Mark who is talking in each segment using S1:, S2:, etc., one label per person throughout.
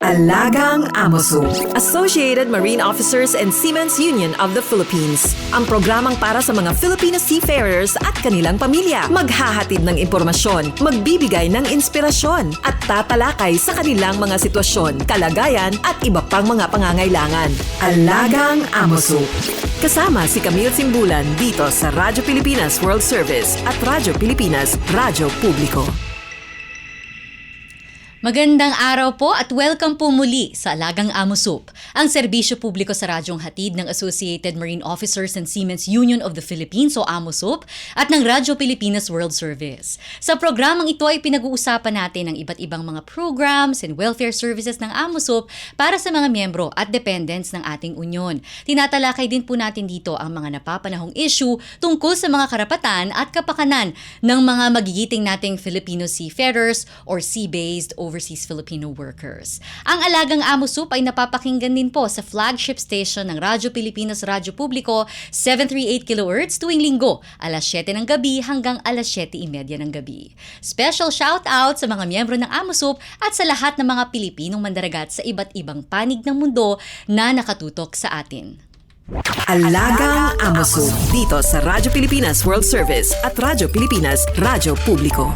S1: Alagang AMOSUP, Associated Marine Officers and Seamen's Union of the Philippines. Ang programang para sa mga Filipino seafarers at kanilang pamilya. Maghahatid ng impormasyon, magbibigay ng inspirasyon, at tatalakay sa kanilang mga sitwasyon, kalagayan at iba pang mga pangangailangan. Alagang AMOSUP. Kasama si Camille Simbulan dito sa Radyo Pilipinas World Service at Radyo Pilipinas Radyo Publiko.
S2: Magandang araw po at welcome po muli sa Alagang AMOSUP, ang serbisyo publiko sa radyong hatid ng Associated Marine Officers and Seamen's Union of the Philippines o AMOSUP at ng Radyo Pilipinas World Service. Sa programang ito ay pinag-uusapan natin ang iba't ibang mga programs and welfare services ng AMOSUP para sa mga miyembro at dependents ng ating union. Tinatalakay din po natin dito ang mga napapanahong issue tungkol sa mga karapatan at kapakanan ng mga magigiting nating Filipino seafarers or sea-based overseas Filipino workers. Ang Alagang AMOSUP ay napapakinggan din po sa flagship station ng Radyo Pilipinas Radyo Publiko 738 kHz tuwing linggo, alas 7 ng gabi hanggang alas 7:30 ng gabi. Special shout-out sa mga miyembro ng AMOSUP at sa lahat ng mga Pilipinong mandaragat sa iba't ibang panig ng mundo na nakatutok sa atin.
S1: Alagang AMOSUP dito sa Radyo Pilipinas World Service at Radyo Pilipinas Radyo Publiko.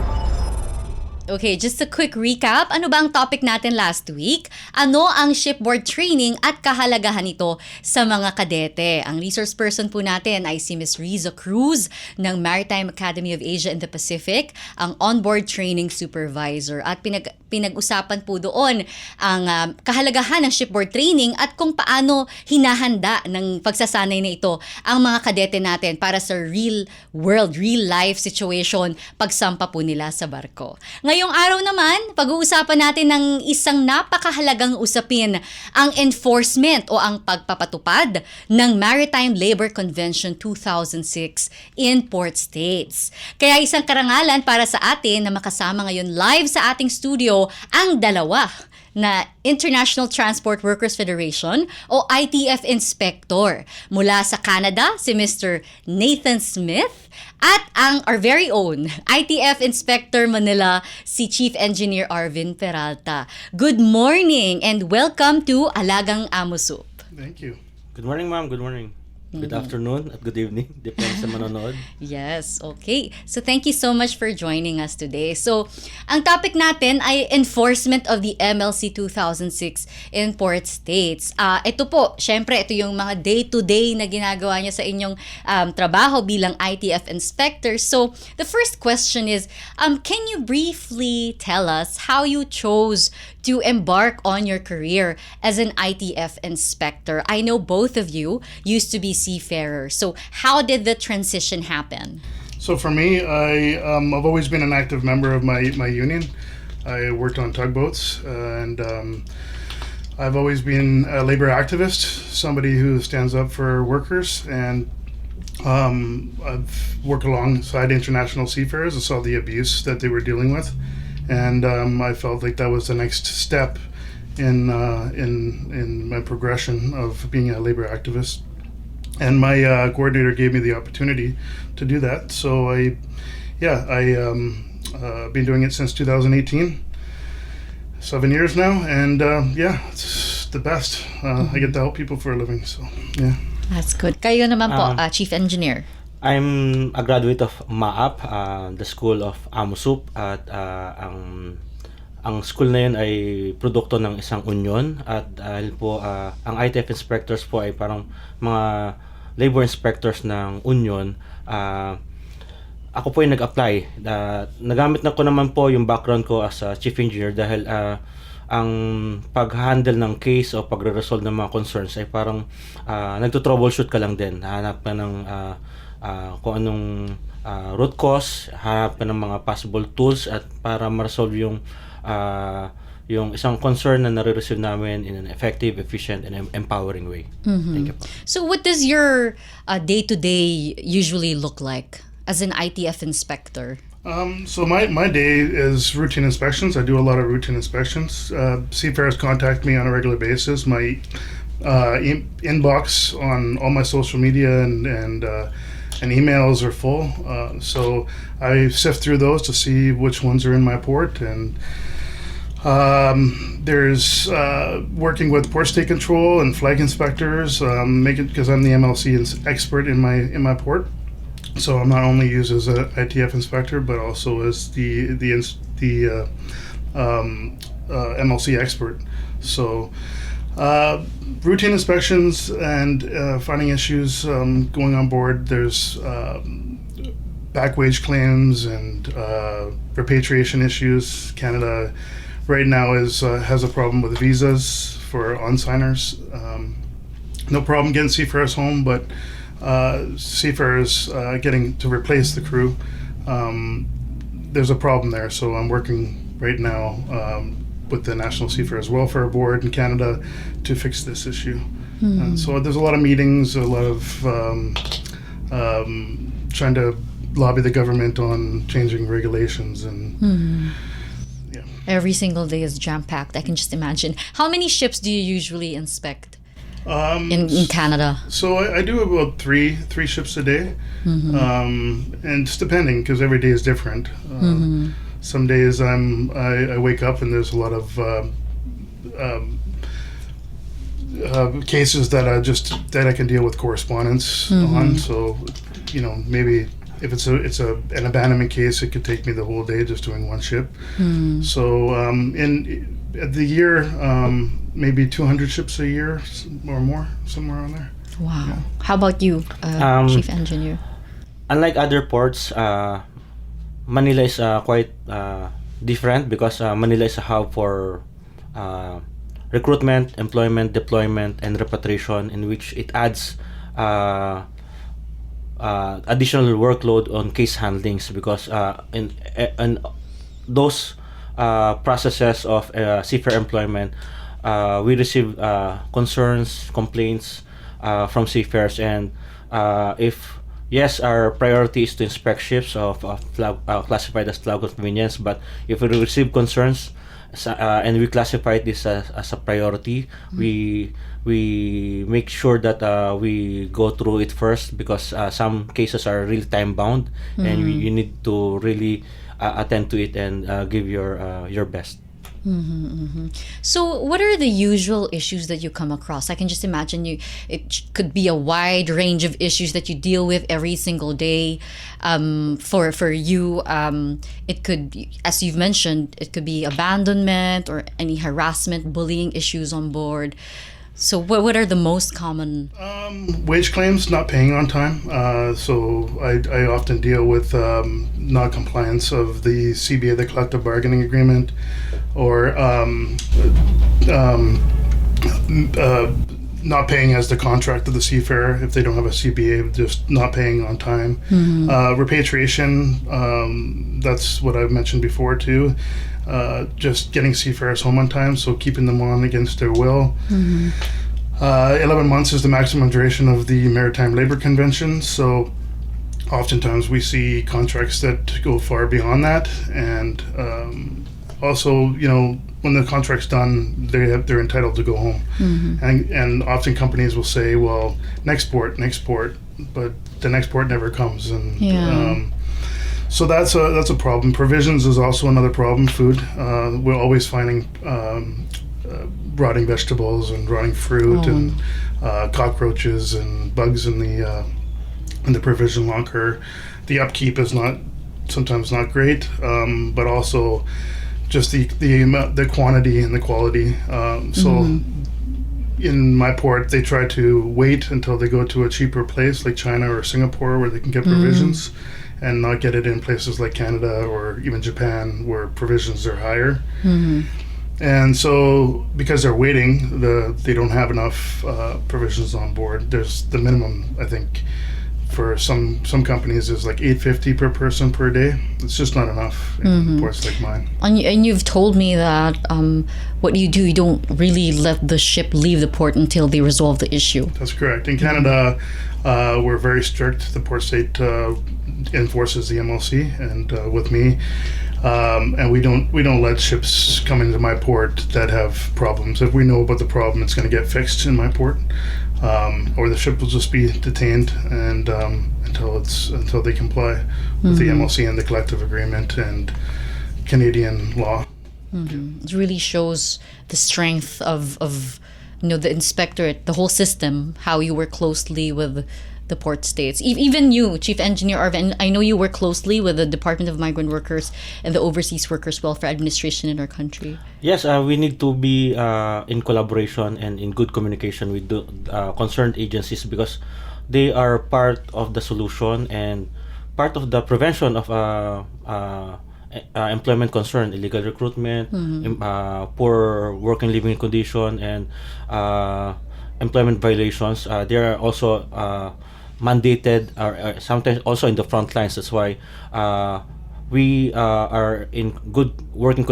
S2: Okay, just a quick recap. Ano ba ang topic natin last week? Ano ang shipboard training at kahalagahan nito sa mga kadete? Ang resource person po natin ay si Ms. Riza Cruz ng Maritime Academy of Asia and the Pacific, ang onboard training supervisor. At pinag-usapan po doon ang kahalagahan ng shipboard training at kung paano hinahanda ng pagsasanay na ito ang mga kadete natin para sa real world, real life situation pagsampa po nila sa barko. Ngayong araw naman, pag-uusapan natin ng isang napakahalagang usapin, ang enforcement o ang pagpapatupad ng Maritime Labor Convention 2006 in port states. Kaya isang karangalan para sa atin na makasama ngayon live sa ating studio ang dalawa na International Transport Workers Federation o ITF Inspector. Mula sa Canada, si Mr. Nathan Smith at ang our very own ITF Inspector Manila, si Chief Engineer Arvin Peralta. Good morning and welcome to Alagang AMOSUP.
S3: Thank you.
S4: Good morning, ma'am. Good morning. Good afternoon at good evening. Depende sa manonood.
S2: Yes, okay. So thank you so much for joining us today. So, ang topic natin ay enforcement of the MLC 2006 in port states. Ito po, syempre, ito yung mga day-to-day na ginagawa niya sa inyong trabaho bilang ITF inspector. So, the first question is, can you briefly tell us how you chose to embark on your career as an ITF inspector? I know both of you used to be seafarers. So how did the transition happen?
S3: So for me, I've always been an active member of my union. I worked on tugboats and I've always been a labor activist, somebody who stands up for workers, and I've worked alongside international seafarers and saw the abuse that they were dealing with, and I felt like that was the next step in my progression of being a labor activist. And my coordinator gave me the opportunity to do that. So I've been doing it since 2018, 7 years now, and it's the best. I get to help people for a living, so yeah.
S2: That's good. Kayo naman po, Chief Engineer.
S4: I'm a graduate of MAAP, the School of AMOSUP, at ang school na yun ay produkto ng isang union, at dahil po ang ITF inspectors po ay parang mga labor inspectors ng union. Ako po ay nag-apply. Nagamit na ko naman po yung background ko as a chief engineer dahil ang pag-handle ng case o pagre-resolve ng mga concerns ay parang nagto-troubleshoot ka lang din. Hanap ka ng kung anong root cause, hanap ka ng mga possible tools at para ma-resolve yung isang concern na nare-receive namin in an effective, efficient, and empowering way.
S2: Mm-hmm.
S4: Thank you po.
S2: So what does your day-to-day usually look like as an ITF inspector?
S3: So my day is routine inspections. I do a lot of routine inspections. Seafarers contact me on a regular basis. My inbox on all my social media and emails are full. So I sift through those to see which ones are in my port, and There's working with port state control and flag inspectors, because I'm the MLC expert in my port. So I'm not only used as a ITF inspector, but also as the MLC expert. So routine inspections and finding issues going on board. There's back wage claims and repatriation issues. Canada right now has a problem with visas for on-signers. No problem getting seafarers home, but seafarers getting to replace the crew, there's a problem there. So I'm working right now with the National Seafarers Welfare Board in Canada to fix this issue. And so there's a lot of meetings, a lot of trying to lobby the government on changing regulations and yeah.
S2: Every single day is jam-packed. I can just imagine. How many ships do you usually inspect in Canada?
S3: So I do about three ships a day, and it's depending because every day is different. Some days I wake up and there's a lot of cases that I can deal with correspondence on. So maybe if it's an abandonment case, it could take me the whole day just doing one ship. So in the year, maybe 200 ships a year or more, somewhere around there.
S2: Wow. Yeah. How about you, Chief Engineer?
S4: Unlike other ports, Manila is quite different because Manila is a hub for recruitment, employment, deployment, and repatriation, in which it adds additional workload on case handlings because in those processes of seafarer employment, we receive concerns, complaints from seafarers, and if yes, our priority is to inspect ships of classified as flag of convenience, but if we receive concerns and we classify this as a priority, we make sure that we go through it first because some cases are really time bound, and you need to really attend to it and give your best.
S2: So what are the usual issues that you come across? I can just imagine it could be a wide range of issues that you deal with every single day. For you, it could be, as you've mentioned, it could be abandonment or any harassment, bullying issues on board. So what are the most common?
S3: Wage claims, not paying on time. So I often deal with non-compliance of the CBA, the collective bargaining agreement, or not paying as the contract of the seafarer if they don't have a CBA, just not paying on time. Repatriation, that's what I've mentioned before too. Just getting seafarers home on time, so keeping them on against their will. 11 months is the maximum duration of the Maritime Labor Convention, so oftentimes we see contracts that go far beyond that, and also, when the contract's done, they're entitled to go home. And often companies will say, well, next port, but the next port never comes, and so that's a problem. Provisions is also another problem. Food, we're always finding rotting vegetables and rotting fruit and cockroaches and bugs in the provision locker. The upkeep is sometimes not great, but also just the quantity and the quality. So in my port, they try to wait until they go to a cheaper place like China or Singapore where they can get provisions, and not get it in places like Canada or even Japan where provisions are higher. And so because they're waiting, they don't have enough provisions on board. There's the minimum, I think, for some companies is like $8.50 per person per day. It's just not enough in ports like mine.
S2: And you've told me that what you do, you don't really let the ship leave the port until they resolve the issue.
S3: That's correct. In Canada, we're very strict. The port state enforces the MLC, and with me, and we don't let ships come into my port that have problems. If we know about the problem, it's going to get fixed in my port, or the ship will just be detained and until they comply with the MLC and the collective agreement and Canadian law.
S2: It really shows the strength of the inspectorate, the whole system, how you work closely with the port states. Even you, Chief Engineer Arvin, I know you work closely with the Department of Migrant Workers and the Overseas Workers Welfare Administration in our country.
S4: Yes, we need to be in collaboration and in good communication with the concerned agencies, because they are part of the solution and part of the prevention of employment concern, illegal recruitment, poor working living condition, and employment violations. They are also mandated, or sometimes also in the front lines. That's why we are in good working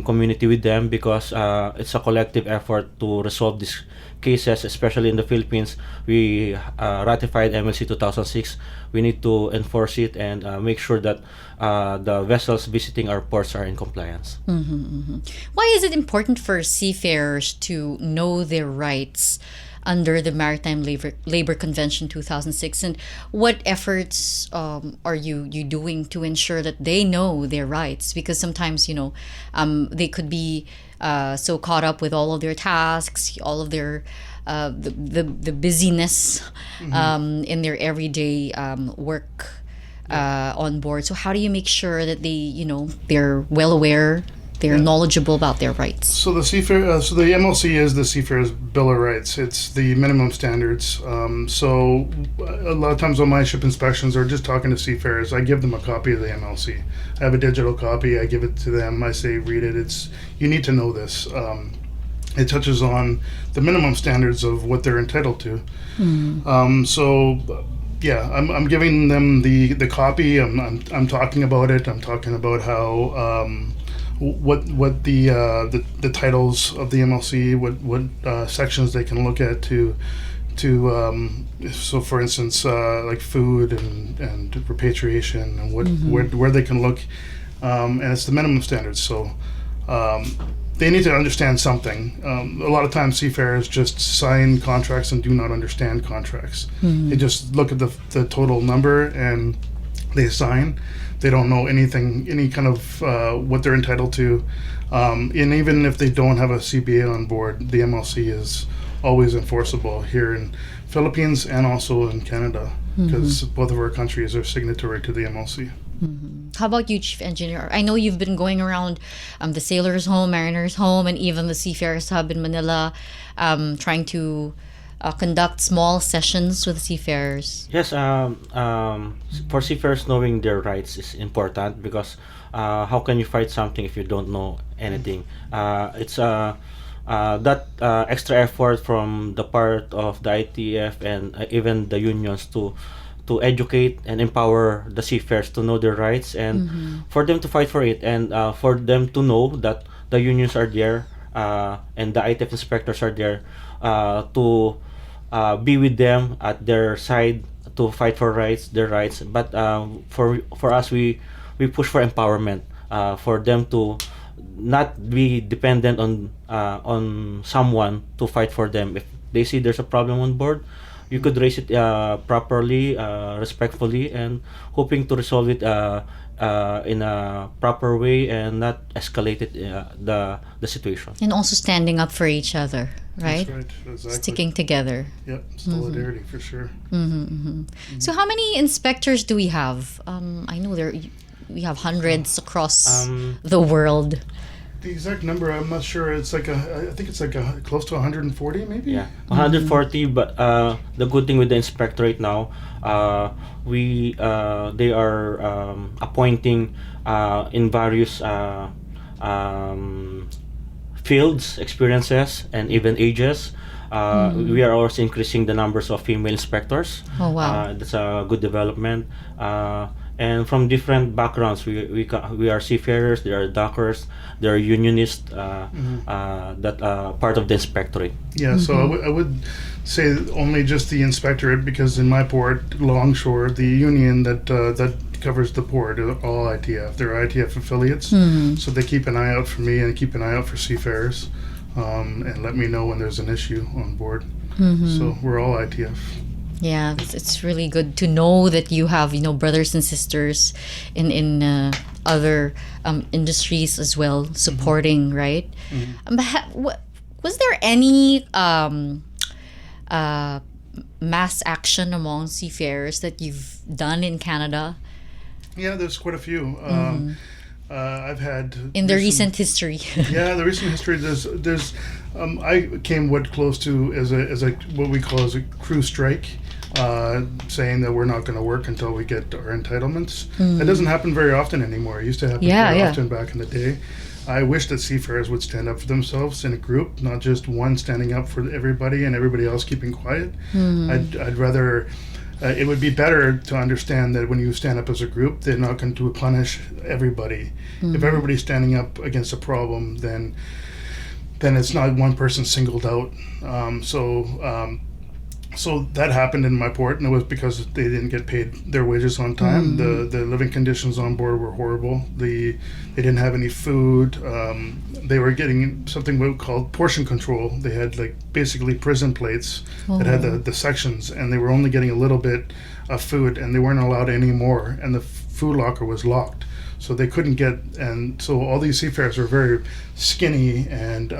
S4: community with them, because it's a collective effort to resolve these cases, especially in the Philippines. We ratified MLC 2006. We need to enforce it and make sure that the vessels visiting our ports are in compliance.
S2: Why is it important for seafarers to know their rights under the Maritime Labor Convention 2006, and what efforts are you doing to ensure that they know their rights? Because sometimes they could be so caught up with all of their tasks, all of their the busyness in their everyday work on board. So how do you make sure that they're well aware, they're knowledgeable about their rights?
S3: So the MLC is the Seafarers Bill of Rights. It's the minimum standards. So a lot of times on my ship inspections or just talking to seafarers, I give them a copy of the MLC. I have a digital copy. I give it to them. I say, read it. You need to know this. It touches on the minimum standards of what they're entitled to. I'm giving them the copy. I'm talking about it. I'm talking about how what the titles of the MLC, what sections they can look at to so for instance like food and repatriation and where they can look, and it's the minimum standards. So they need to understand something. A lot of times seafarers just sign contracts and do not understand contracts. They just look at the total number and they sign. They don't know anything, any kind of what they're entitled to. And even if they don't have a CBA on board, the MLC is always enforceable here in Philippines and also in Canada, because both of our countries are signatory to the MLC.
S2: How about you, Chief Engineer? I know you've been going around the Sailors' Home, Mariners' Home, and even the Seafarers Hub in Manila, trying to conduct small sessions with seafarers.
S4: Yes, for seafarers, knowing their rights is important, because how can you fight something if you don't know anything? It's that extra effort from the part of the ITF and even the unions to educate and empower the seafarers to know their rights, and for them to fight for it, and for them to know that the unions are there and the ITF inspectors are there to be with them at their side to fight for their rights. But for us, we push for empowerment, for them to not be dependent on someone to fight for them. If they see there's a problem on board, you could raise it properly, respectfully, and hoping to resolve it in a proper way and not escalate it, the situation.
S2: And also standing up for each other, right?
S3: That's right, exactly.
S2: Sticking together.
S3: Yep, solidarity for sure.
S2: So how many inspectors do we have? I know we have hundreds across the world.
S3: The exact number, I'm not sure. It's I think it's close to 140 maybe?
S4: Yeah, 140, but the good thing with the inspectorate now, they are appointing in various fields, experiences, and even ages. We are also increasing the numbers of female inspectors.
S2: Oh, wow.
S4: That's a good development. And from different backgrounds, we are seafarers, there are dockers, there are unionists that are part of the inspectorate.
S3: Yeah, so I would say only just the inspectorate, because in my port, Longshore, the union that covers the port are all ITF. They're ITF affiliates, so they keep an eye out for me and keep an eye out for seafarers, and let me know when there's an issue on board. So we're all ITF.
S2: Yeah, it's really good to know that you have, brothers and sisters in other industries as well supporting, right? But was there any mass action among seafarers that you've done in Canada
S3: Yeah, there's quite a few. I've had
S2: in the recent history?
S3: Yeah, the recent history. There's I came what close to as a what we call as a crew strike, saying that we're not going to work until we get our entitlements. That doesn't happen very often anymore. It used to happen very often back in the day. I wish that seafarers would stand up for themselves in a group, not just one standing up for everybody and everybody else keeping quiet. I'd rather. It would be better to understand that when you stand up as a group, they're not going to punish everybody. If everybody's standing up against a problem, then it's not one person singled out. So that happened in my port, and it was because they didn't get paid their wages on time. The living conditions on board were horrible. They didn't have any food. They were getting something we called portion control. They had like basically prison plates that had the sections, and they were only getting a little bit of food, and they weren't allowed any more. And the food locker was locked, so they couldn't get. And so all these seafarers were very skinny and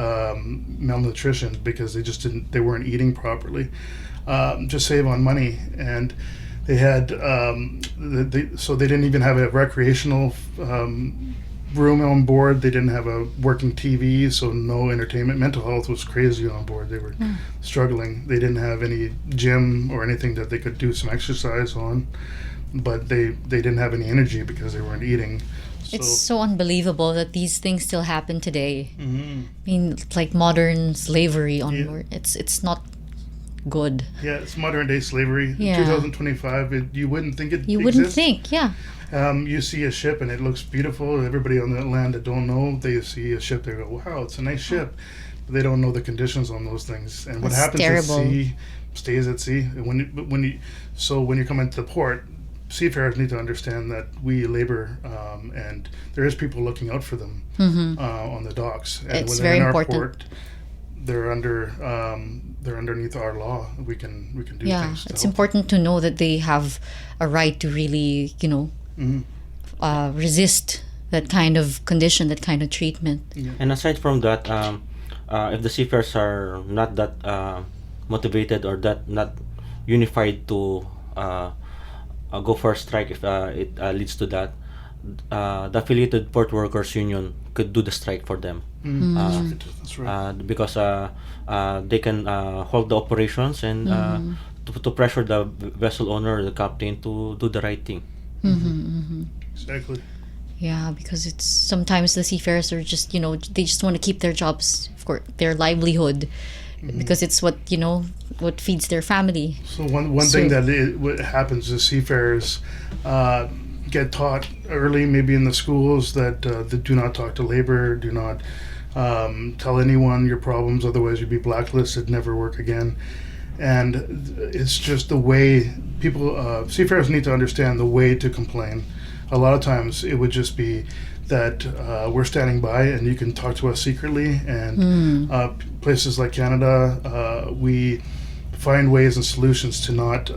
S3: malnutrition because they weren't eating properly. Just save on money, and they had so they didn't even have a recreational room on board. They didn't have a working TV, so no entertainment. Mental health was crazy on board. They were struggling. They didn't have any gym or anything that they could do some exercise on, but they didn't have any energy because they weren't eating.
S2: It's so unbelievable that these things still happen today. I mean, it's like modern slavery on board. It's not good.
S3: Yeah, it's modern day slavery. 2025, you wouldn't think it
S2: You
S3: exists.
S2: wouldn't think, yeah.
S3: You see a ship and it looks beautiful. Everybody on that land that don't know, they see a ship, they go, wow, it's a nice ship. But they don't know the conditions on those things. And what
S2: That's
S3: happens
S2: terrible.
S3: at sea stays at sea. And when you come into the port, seafarers need to understand that we labor, and there is people looking out for them on the docks. And
S2: It's
S3: when
S2: very
S3: they're in
S2: important.
S3: our port, they're underneath our law. We can do things.
S2: It's important to know that they have a right to really, resist that kind of condition, that kind of treatment.
S4: And aside from that, if the seafarers are not that motivated or that not unified to go for a strike, if it leads to that, the affiliated port workers union could do the strike for them.
S3: That's right.
S4: Because they can hold the operations and to pressure the vessel owner or the captain to do the right thing.
S3: Exactly.
S2: Yeah, because it's sometimes the seafarers are just, they just want to keep their jobs, of course, their livelihood, because it's what feeds their family.
S3: So one thing that what happens is seafarers get taught early, maybe in the schools, that do not talk to labor, do not tell anyone your problems, otherwise you'd be blacklisted, never work again. And it's just the way seafarers need to understand the way to complain. A lot of times it would just be that we're standing by and you can talk to us secretly, and places like Canada, we find ways and solutions to not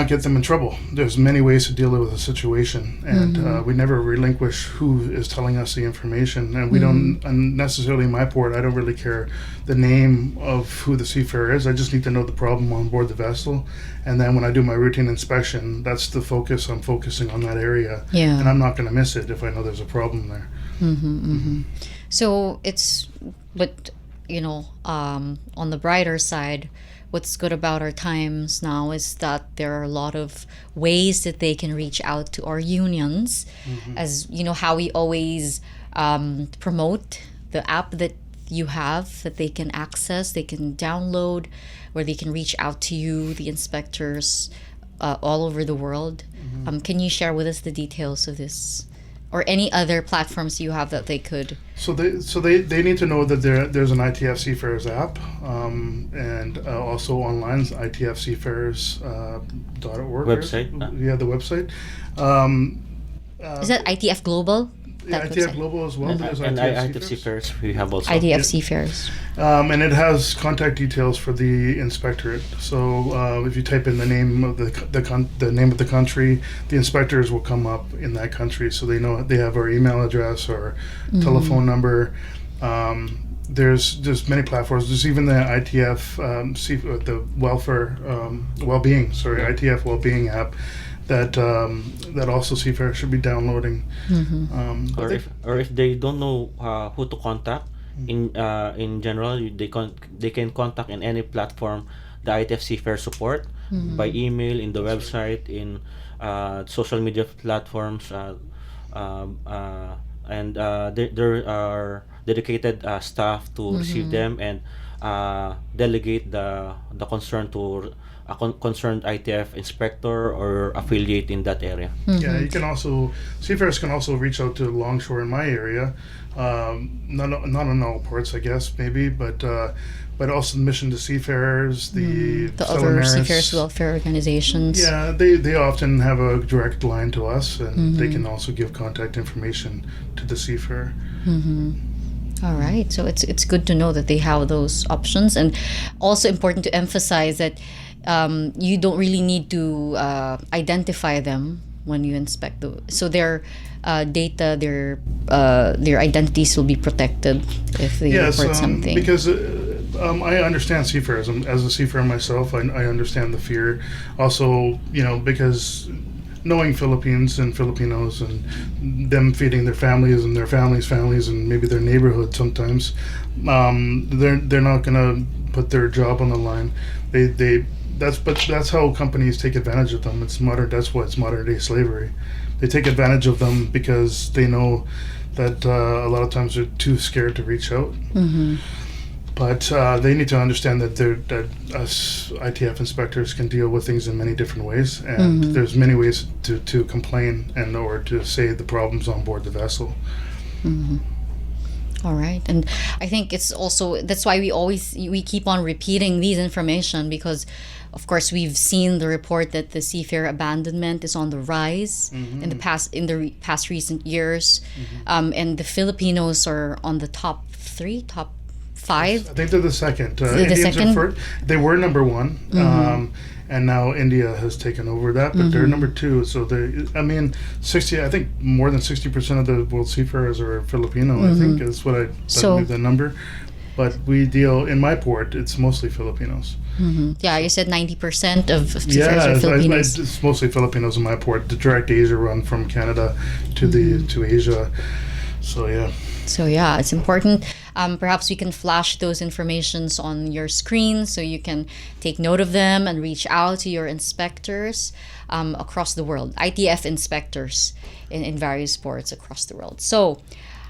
S3: get them in trouble. There's many ways to deal with a situation, and we never relinquish who is telling us the information. And we don't necessarily, in my port, I don't really care the name of who the seafarer is. I just need to know the problem on board the vessel, and then when I do my routine inspection, that's the focus. I'm focusing on that area, and I'm not going to miss it if I know there's a problem there.
S2: So but on the brighter side, what's good about our times now is that there are a lot of ways that they can reach out to our unions, as how we always promote the app that you have, that they can access, they can download, where they can reach out to you, the inspectors all over the world. Can you share with us the details of this, or any other platforms you have that they could?
S3: So they need to know that there's an ITF Seafarers app, and also online, itfseafarers.org.
S4: Website?
S3: Yeah, the website.
S2: Is that ITF Global?
S3: Yeah,
S2: that
S3: ITF
S2: website?
S3: Global as well. There's
S4: And
S3: ITF
S4: ITF
S3: Seafarers.
S4: Seafarers, we have also.
S2: IDF Seafarers.
S3: And it has contact details for the inspectorate. So if you type in the name of the name of the country, the inspectors will come up in that country, so they know they have our email address or telephone number. There's many platforms. There's even the ITF the welfare well-being. Sorry, ITF well-being app that also seafarers should be downloading.
S4: Or if they don't know who to contact, in general, they can contact in any platform the ITF Seafarer support by email, in the website, in social media platforms, and there are dedicated staff to receive them and delegate the concern to a concerned ITF inspector or affiliate in that area.
S3: Yeah, you can also seafarers can also reach out to longshore in my area. Not on all ports, I guess, maybe, but also the Mission to Seafarers, the
S2: other
S3: Seafarers.
S2: seafarers welfare organizations.
S3: Yeah, they often have a direct line to us, and they can also give contact information to the seafarer.
S2: All right, so it's good to know that they have those options, and also important to emphasize that you don't really need to identify them when you inspect so their data, their identities will be protected if they report something.
S3: Because I understand seafarers. As a seafarer myself, I understand the fear. Also, because knowing Philippines and Filipinos and them feeding their families and their families and maybe their neighborhood sometimes, they're not gonna put their job on the line. That's how companies take advantage of them. That's why it's modern day slavery. They take advantage of them because they know that a lot of times they're too scared to reach out. But they need to understand that us ITF inspectors can deal with things in many different ways, and there's many ways to complain or to say the problems on board the vessel.
S2: All right, and I think it's also that's why we keep on repeating these information, because of course we've seen the report that the seafarer abandonment is on the rise in the past recent years, and the Filipinos are on the top 5.
S3: I think they're the second.
S2: The
S3: Indians
S2: second?
S3: are first. They were number one, and now India has taken over that, but they're number two. So I think more than 60% of the world seafarers are Filipino. I think is what I believe the number. But we deal in my port. It's mostly Filipinos.
S2: Yeah, you said 90% of seafarers are Filipinos.
S3: It's mostly Filipinos in my port. The direct Asia run from Canada to Asia. So yeah.
S2: So yeah, it's important. Perhaps we can flash those informations on your screen so you can take note of them and reach out to your inspectors across the world, ITF inspectors in various ports across the world. So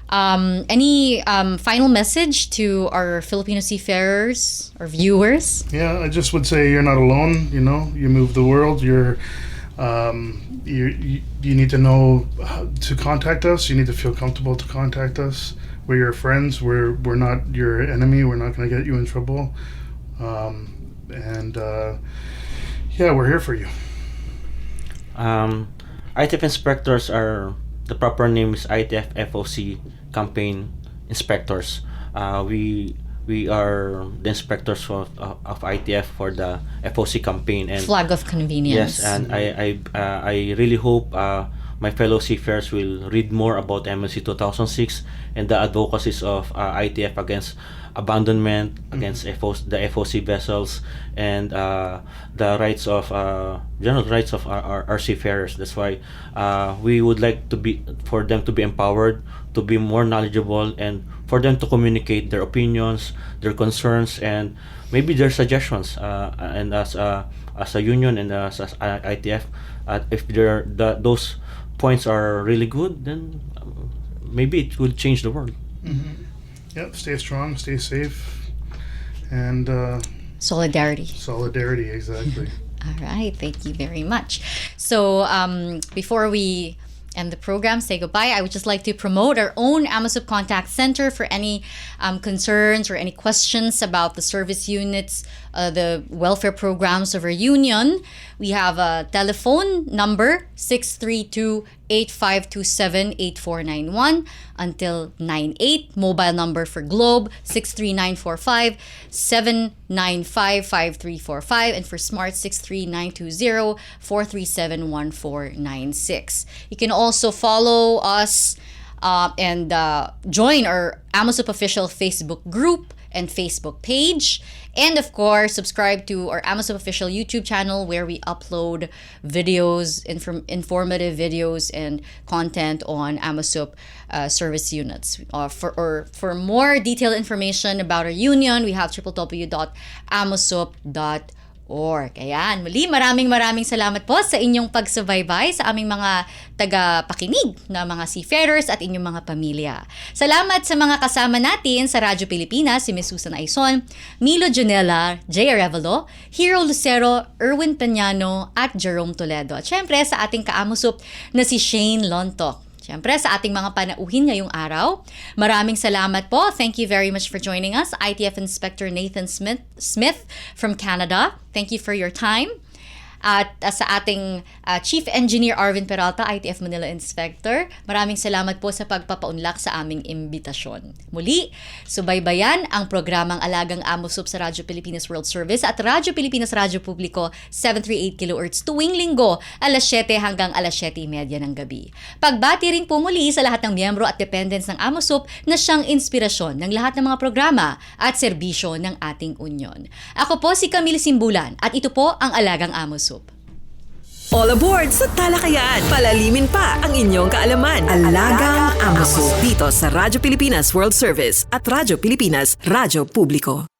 S2: any final message to our Filipino seafarers or viewers?
S3: Yeah, I just would say you're not alone. You move the world. You need to know how to contact us. You need to feel comfortable to contact us. We're your friends. We're not your enemy. We're not going to get you in trouble. We're here for you.
S4: ITF inspectors are, the proper name is ITF FOC campaign inspectors. We are the inspectors of ITF for the FOC campaign, and
S2: flag of convenience.
S4: Yes, and I really hope my fellow seafarers will read more about MLC 2006 and the advocacies of ITF against abandonment, against the FOC vessels, and the rights of general rights of our seafarers. That's why we would like for them to be empowered, to be more knowledgeable, and for them to communicate their opinions, their concerns, and maybe their suggestions. And as a union and as ITF, if those points are really good, then maybe it will change the world.
S3: Yep, stay strong, stay safe, and
S2: Solidarity.
S3: Solidarity, exactly.
S2: All right, thank you very much. So before we end the program, say goodbye, I would just like to promote our own AMOSUP Contact Center for any concerns or any questions about the service units, the welfare programs of our union. We have a telephone number 632 8527-8491 until 98. Mobile number for Globe, 63945 795-5345, and for Smart, 63920-437-1496. You can also follow us and join our AMOSUP official Facebook group and Facebook page. And of course, subscribe to our AMOSUP official YouTube channel where we upload videos, informative videos and content on AMOSUP service units. For more detailed information about our union, we have www.amosup.org. Ayan, muli maraming salamat po sa inyong pagsubaybay sa aming mga tagapakinig na mga seafarers at inyong mga pamilya. Salamat sa mga kasama natin sa Radyo Pilipinas, si Ms. Susan Aison, Milo Junella, Jay Arevalo, Hero Lucero, Erwin Peñano at Jerome Toledo. At syempre sa ating ka-AMOSUP na si Shane Lontok. Siyempre, sa ating mga panauhin ngayong araw, maraming salamat po. Thank you very much for joining us. ITF Inspector Nathan Smith from Canada. Thank you for your time. At sa ating Chief Engineer Arvin Peralta, ITF Manila Inspector, maraming salamat po sa pagpapaunlak sa aming imbitasyon. Muli, subaybayan ang programang Alagang AMOSUP sa Radyo Pilipinas World Service at Radyo Pilipinas Radyo Publiko 738 kHz tuwing linggo, alas 7 hanggang alas 7:30 ng gabi. Pagbati rin po muli sa lahat ng miyembro at dependents ng AMOSUP na siyang inspirasyon ng lahat ng mga programa at serbisyo ng ating union. Ako po si Camille Simbulan at ito po ang Alagang AMOSUP.
S1: All aboard sa talakayan. Palalimin pa ang inyong kaalaman. Alagang AMOSUP dito sa Radyo Pilipinas World Service at Radyo Pilipinas Radyo Publiko.